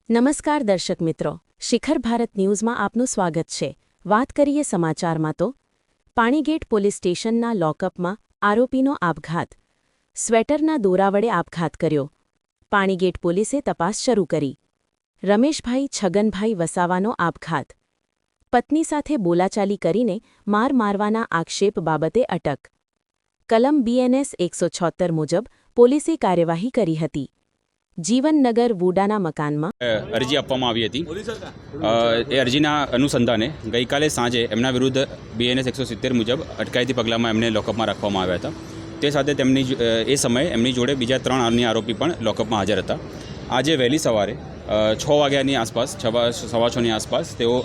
નમસ્કાર દર્શક મિત્રો, શિખર ભારત ન્યૂઝમાં આપનું સ્વાગત છે। વાત કરીએ સમાચારમાં તો પાણીગેટ પોલીસ સ્ટેશનના લોકઅપમાં આરોપીનો આપઘાત। સ્વેટરના દોરા વડે આપઘાત કર્યો। પાણીગેટ પોલીસે તપાસ શરૂ કરી। રમેશભાઈ છગનભાઈ વસાવાનો આપઘાત। પત્ની સાથે બોલાચાલી કરીને માર મારવાના આક્ષેપ બાબતે અટક। કલમ BNS 176 મુજબ પોલીસે કાર્યવાહી કરી હતી। જીવનનગર વુડાના મકાનમાં અરજી આપવામાં આવી હતી। એ અરજીના અનુસંધાને ગઈકાલે સાંજે એમના વિરુદ્ધ BNS 170 મુજબ અટકાયતી પગલામાં એમને લોકઅપમાં રાખવામાં આવ્યા હતા। તે સાથે એ સમયે એમની જોડે બીજા 3 અન્ય આરોપી પણ લોકઅપમાં હાજર હતા। આજે વહેલી સવારે 6 વાગ્યાની આસપાસ 6:15ની આસપાસ તેઓ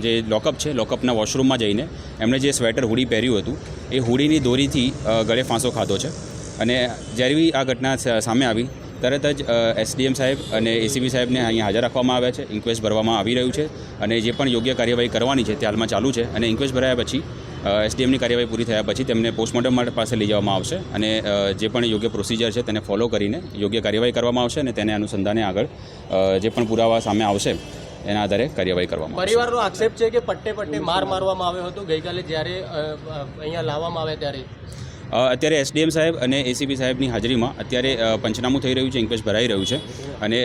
જે લોકઅપ છે લોકઅપના વોશરૂમમાં જઈને એમણે જે સ્વેટર હુડી પહેર્યું હતું એ હુડીની દોરીથી ગળે ફાંસો ખાધો છે। અને જ્યારે આ ઘટના સામે આવી તરત જ SDM સાહેબ અને ACP સાહેબને અહીંયા હાજર રાખવામાં આવ્યા છે। ઇન્ક્વેસ્ટ ભરવામાં આવી રહ્યું છે અને જે પણ યોગ્ય કાર્યવાહી કરવાની છે તે હાલમાં ચાલુ છે। અને ઇન્ક્વેસ્ટ ભરાયા પછી SDMની કાર્યવાહી પૂરી થયા પછી તેમને પોસ્ટમોર્ટમ માટે પાસે લઈ જવામાં આવશે અને જે પણ યોગ્ય પ્રોસિજર છે તેને ફોલો કરીને યોગ્ય કાર્યવાહી કરવામાં આવશે અને તેને અનુસંધાને આગળ જે પણ પુરાવા સામે આવશે એના આધારે કાર્યવાહી કરવામાં આવશે। પરિવારનો આક્ષેપ છે કે પટ્ટે માર મારવામાં આવ્યો હતો ગઈકાલે જ્યારે અહીંયા લાવવામાં આવ્યા ત્યારે અત્યારે SDM સાહેબ અને ACP સાહેબની હાજરીમાં અત્યારે પંચનામું થઈ રહ્યું છે, ઇન્ક્વેસ્ટ ભરાઈ રહ્યું છે અને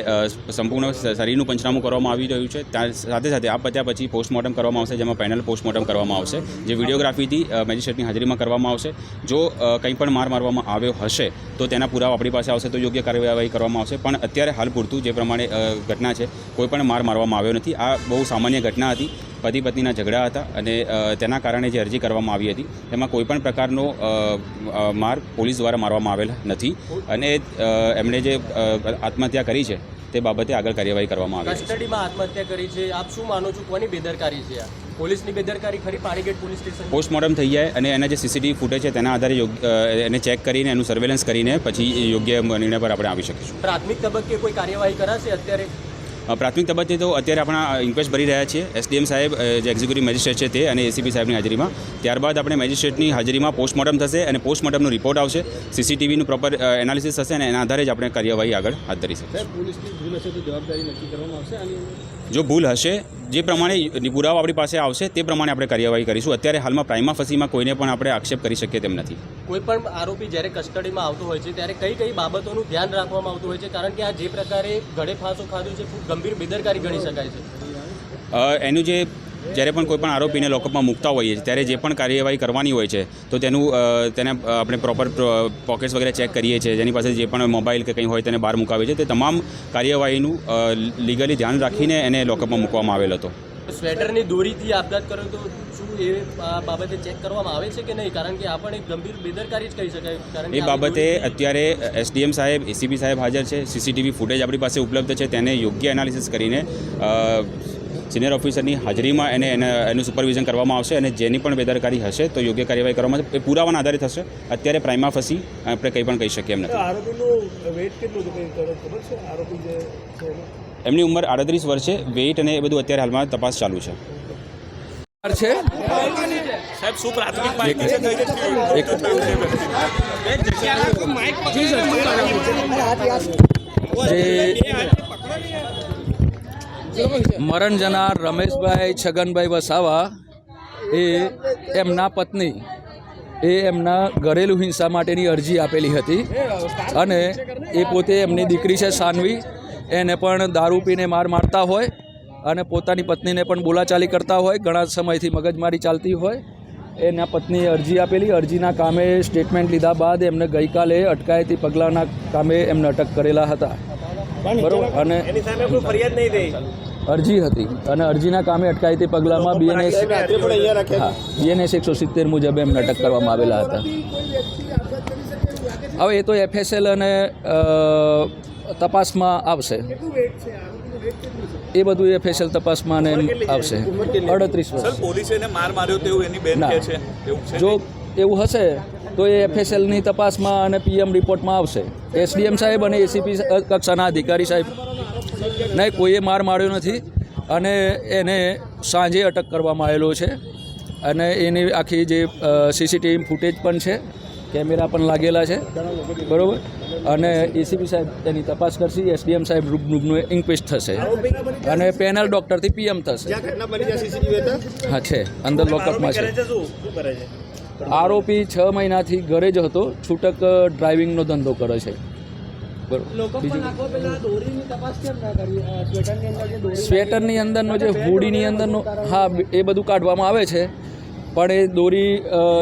સંપૂર્ણ શરીરનું પંચનામું કરવામાં આવી રહ્યું છે। સાથે સાથે આ પત્યા પછી પોસ્ટમોર્ટમ કરવામાં આવશે, જેમાં પેનલ પોસ્ટમોર્ટમ કરવામાં આવશે, જે વિડીયોગ્રાફીથી મેજિસ્ટ્રેટની હાજરીમાં કરવામાં આવશે। જો કંઈ પણ માર મારવામાં આવ્યો હશે તો તેના પુરાવા આપણી પાસે આવશે તો યોગ્ય કાર્યવાહી કરવામાં આવશે। પણ અત્યારે હાલ પૂરતું જે પ્રમાણે ઘટના છે કોઈ પણ માર મારવામાં આવ્યો નથી। આ બહુ સામાન્ય ઘટના હતી, પતિ પત્નીના ઝઘડા હતા અને તેના કારણે જે અરજી કરવામાં આવી હતી તેમાં કોઈપણ પ્રકારનો માર પોલીસ દ્વારા મારવામાં આવેલ નથી અને એમણે જે આત્મહત્યા કરી છે તે બાબતે આગળ કાર્યવાહી કરવામાં આવી છે। કસ્ટડીમાં આત્મહત્યા કરી છે, આપ શું માનો છો, કોની બેદરકારી છે? પોલીસની બેદરકારી ખરી? પાણીગેટ પોલીસ સ્ટેશન પોસ્ટમોર્ટમ થઈ જાય અને એના જે CCTV ફૂટેજ છે તેના આધારે એને ચેક કરીને એનું સર્વેલન્સ કરીને પછી યોગ્ય નિર્ણય પર આપણે આવી શકીશું। પ્રાથમિક તબક્કે કોઈ કાર્યવાહી કરાશે અત્યારે? પ્રાથમિક તબક્કે તો અત્યારે આપણા ઇન્ક્વેસ્ટ ભરી રહ્યા છીએ। SDM સાહેબ જે એક્ઝિક્યુટિવ મેજિસ્ટ્રેટ છે તે અને ACP સાહેબની હાજરીમાં, ત્યારબાદ આપણે મેજિસ્ટ્રેટની હાજરીમાં પોસ્ટમોર્ટમ થશે અને પોસ્ટમોર્ટમનો રિપોર્ટ આવશે, CCTVનું પ્રોપર એનાલિસિસ થશે અને એના આધારે જ આપણે કાર્યવાહી આગળ હાથ ધરી શકીશું। પોલીસની ભૂલ હશે તો જવાબદારી નક્કી કરવામાં આવશે? જો ભૂલ હશે, જે પ્રમાણે પુરાવા આપણી પાસે આવશે તે પ્રમાણે આપણે કાર્યવાહી કરીશું। અત્યારે હાલમાં પ્રાઇમા ફસીમાં કોઈને પણ આપણે આક્ષેપ કરી શકીએ તેમ નથી। કોઈ પણ આરોપી જ્યારે કસ્ટડીમાં આવતો હોય છે ત્યારે કઈ બાબતોનું ધ્યાન રાખવામાં આવતું હોય છે? કારણ કે આ જે પ્રકારે ગળે ફાંસો ખાધો છે ખૂબ ગંભીર બેદરકારી ગણી શકાય છે। એનું જ્યારે પણ કોઈ પણ આરોપીને લોકઅપમાં મૂકતા હોઈએ છીએ ત્યારે જે પણ કાર્યવાહી કરવાની હોય છે તો તેને આપણે પ્રોપર પોકેટ્સ વગેરે ચેક કરીએ છીએ, જેની પાસે જે પણ મોબાઈલ કે કંઈ હોય તેને બહાર મુકાવીએ છીએ। તે તમામ કાર્યવાહીનું લીગલી ધ્યાન રાખીને એને લોકઅપમાં મૂકવામાં આવેલ હતો। સ્વેટરની દોરીથી આપઘાત કર્યો તો શું એ બાબતે ચેક કરવામાં આવે છે કે નહીં? કારણ કે આ પણ એક ગંભીર બેદરકારી જ કહી શકાય। કારણ એ બાબતે અત્યારે SDM સાહેબ, ACP સાહેબ હાજર છે, CCTV ફૂટેજ આપણી પાસે ઉપલબ્ધ છે, તેને યોગ્ય એનાલિસિસ કરીને સિનિયર ઓફિસરની હાજરીમાં એનું સુપરવિઝન કરવામાં આવશે અને જેની પણ બેદરકારી હશે તો યોગ્ય કાર્યવાહી કરવામાં આવશે। એ પુરાવાના આધારે થશે। અત્યારે પ્રાઇમા ફસી આપણે કંઈ પણ કહી શકીએ એમ નથી। આરોપીનું વેઇટ કેટલું ખબર છે? આરોપી જે છે એમની ઉંમર 38 વર્ષ છે। વેઇટ અને એ બધું અત્યારે હાલમાં તપાસ ચાલુ છે। સાહેબ શું પ્રાથમિક મરણ જનાર રમેશભાઈ છગનભાઈ વસાવા એ એમના પત્ની એમના ઘરેલું હિંસા માટેની અરજી આપેલી હતી અને એ પોતે એમની દીકરી છે સાનવી, એને પણ દારૂ પીને મારતા હોય અને પોતાની પત્નીને પણ બોલાચાલી કરતા હોય, ઘણા સમયથી મગજમારી ચાલતી હોય। એના પત્નીએ અરજી આપેલી, અરજીના કામે સ્ટેટમેન્ટ લીધા બાદ એમને ગઈકાલે અટકાયતી પગલાંના કામે એમને અટક કરેલા હતા, બરાબર? અને ફરિયાદ નહીં થઈ, અરજી હતી અને અરજીના કામે અટકાયતી પગલાંમાં BNS 170 મુજબ એમને અટક કરવામાં આવેલા હતા। હવે એ તો FSL અને તપાસમાં આવશે, એ બધું FSL તપાસમાં આવશે। 38 વર્ષ। પોલીસે એને માર માર્યો તેવું એની બેન કહે છે। જો એવું હશે તો એ FSLની તપાસમાં અને PM રિપોર્ટમાં આવશે। SDM સાહેબ અને ACP કક્ષાના અધિકારી સાહેબ નહીં, કોઈએ માર માર્યો નથી અને એને સાંજે અટક કરવામાં આવેલો છે અને એની આખી જે CCTV ફૂટેજ પણ છે કેમેરા પણ લાગેલા છે બરાબર. અને એસીપી સાહેબ તેની તપાસ કરશે, એસડીએમ સાહેબ રૂબરૂનું ઇન્ક્વેસ્ટ થશે અને પેનલ ડૉક્ટરથી પીએમ થશે. હા છે, અંદર લોકઅપમાં છે. આરોપી 6 મહિનાથી ઘરે જ હતો, છૂટક ડ્રાઇવિંગનો ધંધો કરે છે. સ્વેટરની અંદરનો જે હુડીની અંદરનો, હા એ બધું કાઢવામાં આવે છે, પણ એ દોરી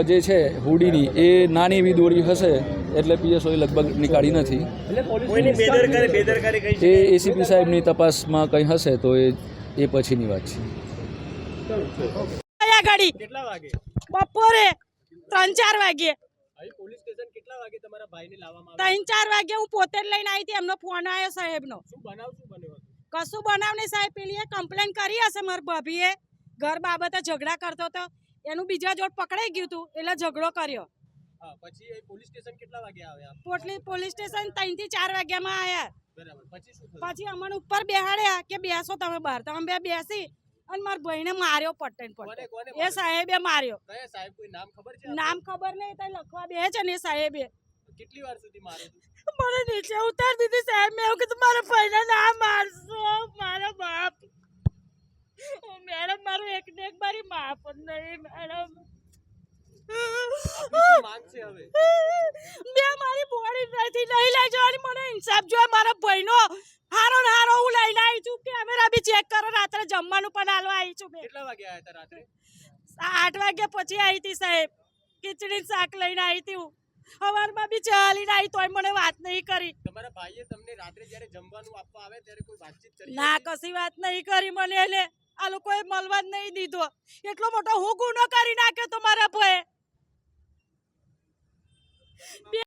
જે છે હુડીની એ નાની એવી દોરી હશે એટલે પીએસઓએ લગભગ નીકાળી નથી. એ એસીપી સાહેબની તપાસમાં કંઈ હશે તો એ પછીની વાત છે. કેટલા વાગે બપોરે 3-4 વાગે અહીં પોલીસ સ્ટેશન કેટલા વાગે તમારા ભાઈને લાવવામાં 3-4 વાગે હું પોતે જ લઈને આવી હતી. એમનો ફોન આવ્યો સાહેબનો. શું બન્યો હતો? કશું બનાવ નહીં સાહેબ. પેલીએ કમ્પ્લેન કરી હશે મારી ભાભીએ, ઘર બાબતે ઝઘડા કરતો હતો, એનું બીજા જોડ પકડાઈ ગયું હતું એટલે ઝઘડો કર્યો. હા, પછી અહીં પોલીસ સ્ટેશન કેટલા વાગે આવ્યા? પોલીસ સ્ટેશન 3 થી 4 વાગ્યામાં આવ્યા. બરાબર, પછી શું થયું? પછી અમને ઉપર બેહાડ્યા કે બેસો તમે બહાર. તો અમે બેસી અને મારા ભાઈને માર્યો પટ્ટન પર. કોને એ સાહેબે માર્યો. કયા સાહેબ? કોઈ નામ ખબર છે? નામ ખબર નહીં, તો લખવા બે છે ને એ સાહેબે. કેટલી વાર સુધી માર્યો તું? મને નીચે ઉતાર દીધી સાહેબ. મેં એવું કીધું મારા ભાઈને ના મારશો, મારા બાપ. મેડમ મારું એક ને એક બારી માફ જ નહીં મેડમ. આપની શું માંગ છે હવે? મેં મારી બોડી નથી લઈ લઈ જવાની. મને ઇન્સાફ જોઈએ. મારા ભાઈનો હારો ને હારો હું લઈને આવી છું. કેમેરા બી ચેક કરો. રાત્રે જમવાનું પણ હાલવા આવી છું. કેટલા વાગે આવ્યા હતા રાત્રે? 8 વાગ્યા પછી આવી હતી સાહેબ. ખીચડી શાક લઈને આવી હતી હું. સવારમાં બી ચાલીને આવી તોય મને વાત નહીં કરી. તમારા ભાઈએ તમને રાત્રે જ્યારે જમવાનું આપવા આવે ત્યારે કોઈ વાતચીત કરી? ના, કશી વાત નહીં કરી મને. એને આ લોકોએ મળવા જ નહીં દીધો. એટલો મોટો હું ગુનો કરી નાખ્યો તો મારા ભાઈ.